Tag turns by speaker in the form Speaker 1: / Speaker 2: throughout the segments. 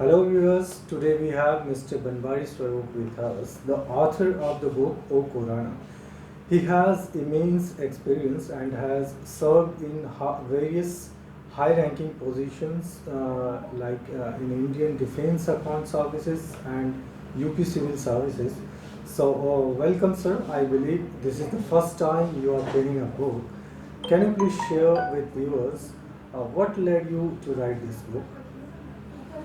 Speaker 1: Hello viewers, today we have Mr. Banwari Swaroop with us, the author of the book O Corona. He has immense experience and has served in various high-ranking positions in Indian Defence Account Services and UP Civil Services. So, welcome sir. I believe this is the first time you are penning a book. Can you please share with viewers what led you to write this book?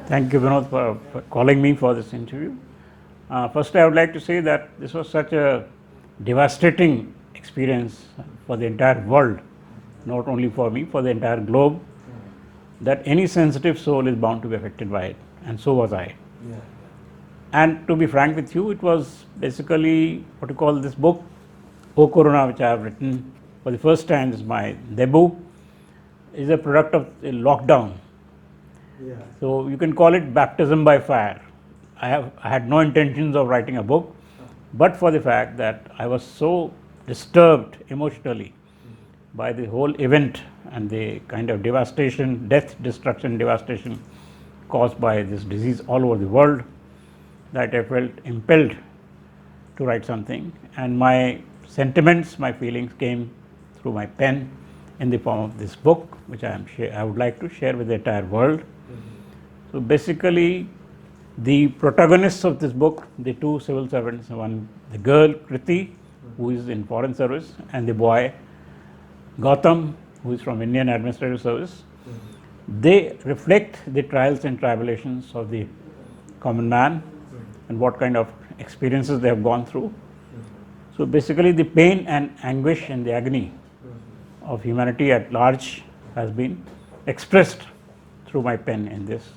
Speaker 2: Thank you, Vinod, for calling me for this interview. First, I would like to say that this was such a devastating experience for the entire world, not only for me, for the entire globe, that any sensitive soul is bound to be affected by it, and so was I.
Speaker 1: Yeah.
Speaker 2: And to be frank with you, it was basically what you call this book, O Corona, which I have written for the first time. This is my debut, is a product of the lockdown.
Speaker 1: Yeah.
Speaker 2: So you can call it baptism by fire. I had no intentions of writing a book, but for the fact that I was so disturbed emotionally by the whole event and the kind of devastation, death, destruction, devastation caused by this disease all over the world, that I felt impelled to write something, and my sentiments, my feelings came through my pen in the form of this book, which I would like to share with the entire world. So basically, the protagonists of this book, the two civil servants, one the girl Kriti, who is in foreign service, and the boy Gautam, who is from Indian Administrative Service, they reflect the trials and tribulations of the common man and what kind of experiences they have gone through. So basically, the pain and anguish and the agony of humanity at large has been expressed through my pen in this.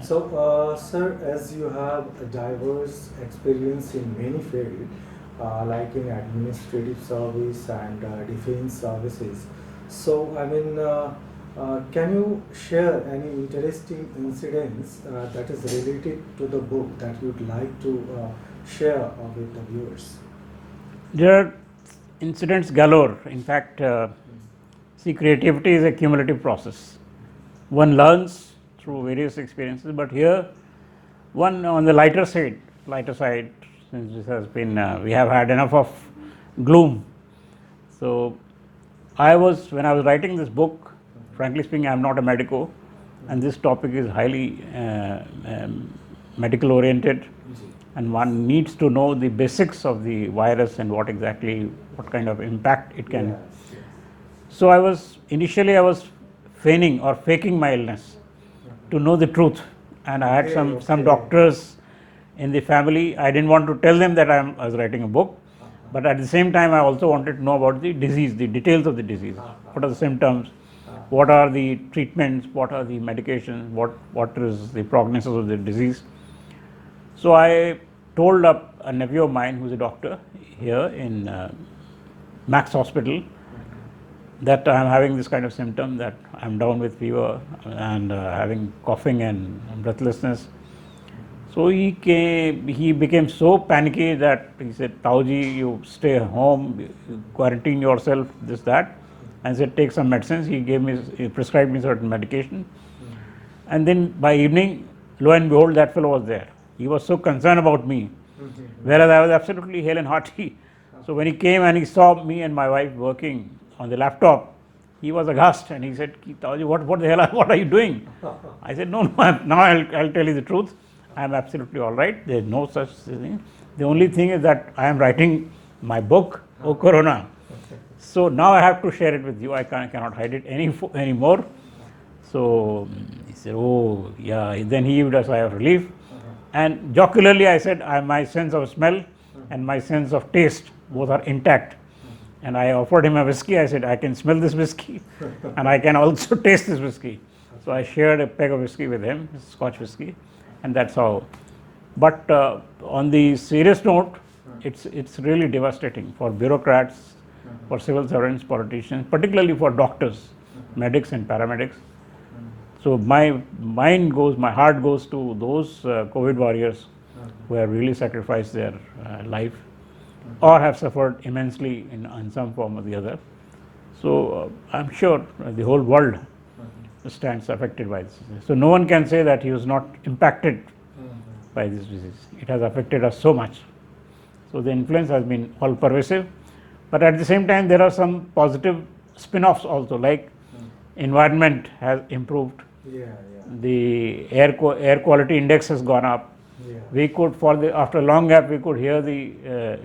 Speaker 1: So, sir, as you have a diverse experience in many fields, like in administrative service and defense services, so can you share any interesting incidents that is related to the book that you'd like to share with the viewers?
Speaker 2: There are incidents galore. In fact, see, creativity is a cumulative process. One learns through various experiences, but here, one on the lighter side, since this has been, we have had enough of gloom. So, when I was writing this book, frankly speaking, I am not a medico, and this topic is highly medical oriented, and one needs to know the basics of the virus and what kind of impact it can.
Speaker 1: Yes.
Speaker 2: So initially I was feigning or faking my illness to know the truth, and I had some doctors in the family. I didn't want to tell them that I was writing a book, but at the same time I also wanted to know about the disease, the details of the disease. What are the symptoms? What are the treatments? What are the medications? What is the prognosis of the disease? So I told up a nephew of mine who is a doctor here in Max Hospital that I am having this kind of symptom, that I am down with fever and having coughing and breathlessness. So he became so panicky that he said, Tauji, you stay home, you quarantine yourself, this, that. And said, take some medicines. He prescribed me certain medication. And then by evening, lo and behold, that fellow was there. He was so concerned about me, whereas I was absolutely hale and hearty. So when he came and he saw me and my wife working on the laptop, he was aghast and he said, Tauji, what the hell, what are you doing? I said, no, now I'll tell you the truth. I am absolutely all right. There is no such thing. The only thing is that I am writing my book, O Corona. So now I have to share it with you. I cannot hide it anymore. So he said, oh yeah. Then he gave us a sigh of relief. And jocularly I said, my sense of smell and my sense of taste both are intact. And I offered him a whiskey. I said, I can smell this whiskey and I can also taste this whiskey. So I shared a peg of whiskey with him, Scotch whiskey, and that's how. But on the serious note, it's really devastating for bureaucrats, for civil servants, politicians, particularly for doctors, medics and paramedics. So my heart goes to those COVID warriors who have really sacrificed their life or have suffered immensely in some form or the other. So I'm sure the whole world stands affected by this disease. So no one can say that he was not impacted by this disease. It has affected us so much. So the influence has been all pervasive, but at the same time there are some positive spin-offs also, like environment has improved, the air quality index has gone up. We could, after a long gap, we could hear the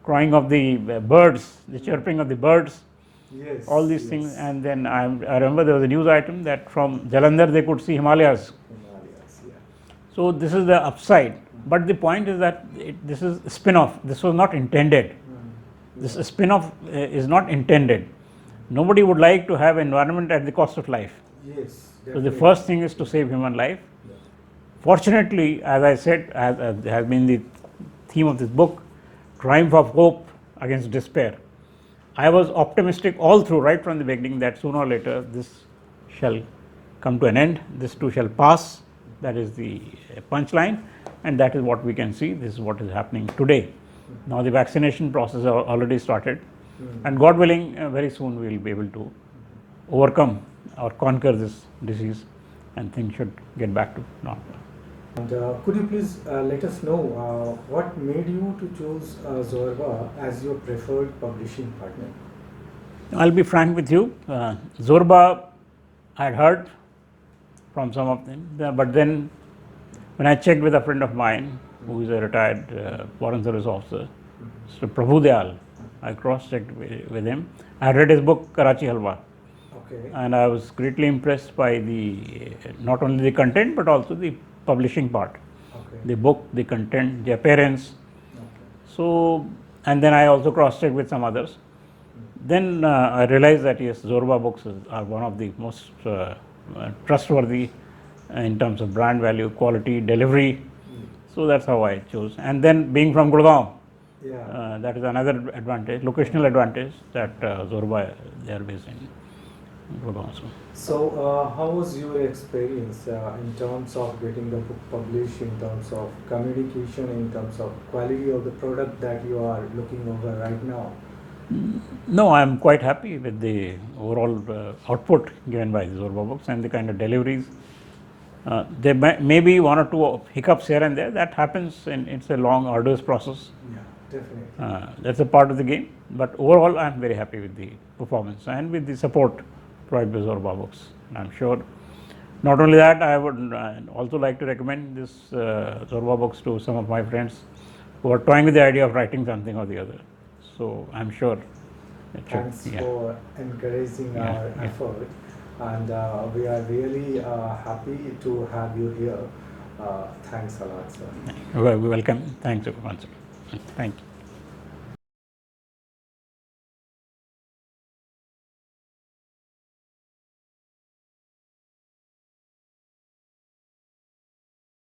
Speaker 2: crying of the birds, the chirping of the birds, all these things. And then I remember there was a news item that from Jalandhar they could see Himalayas. So this is the upside. But the point is that this is a spin-off. This was not intended. This spin-off is not intended. Nobody would like to have environment at the cost of life. So the first thing is to save human life. Fortunately, as I said, as has been the theme of this book, triumph of hope against despair. I was optimistic all through, right from the beginning, that sooner or later this shall come to an end, this too shall pass. That is the punchline, and that is what we can see. This is what is happening today. Now the vaccination process has already started, and God willing, very soon we will be able to overcome or conquer this disease, and things should get back to normal.
Speaker 1: And could you please let us know what made you to choose Zorba as your preferred publishing partner?
Speaker 2: I'll be frank with you. Zorba, I had heard from some of them, but then when I checked with a friend of mine who is a retired foreign service officer, Mr. Prabhu Dayal, I cross-checked with him. I read his book Karachi Halwa, and I was greatly impressed by not only the content but also the publishing part, the book, the content, the appearance. So, and then I also cross-checked with some others. Then I realized that yes, Zorba books are one of the most trustworthy in terms of brand value, quality, delivery. So that's how I chose. And then being from Gurgaon, that is another advantage, locational advantage, that Zorba, they are based in Gurgaon.
Speaker 1: So how was your experience in terms of getting the book published, in terms of communication, in terms of quality of the product that you are looking over right now?
Speaker 2: No, I am quite happy with the overall output given by the Zorba books and the kind of deliveries. There may be one or two hiccups here and there. That happens, and it's a long, arduous process.
Speaker 1: Yeah, definitely.
Speaker 2: That's a part of the game. But overall, I am very happy with the performance and with the support provided by Zorba books. I'm sure. Not only that, I would also like to recommend this Zorba books to some of my friends who are toying with the idea of writing something or the other. So I'm sure.
Speaker 1: Thanks for encouraging our effort, and we are really happy to have you here. Thanks a lot, sir.
Speaker 2: Welcome. Thanks once again. Thank you.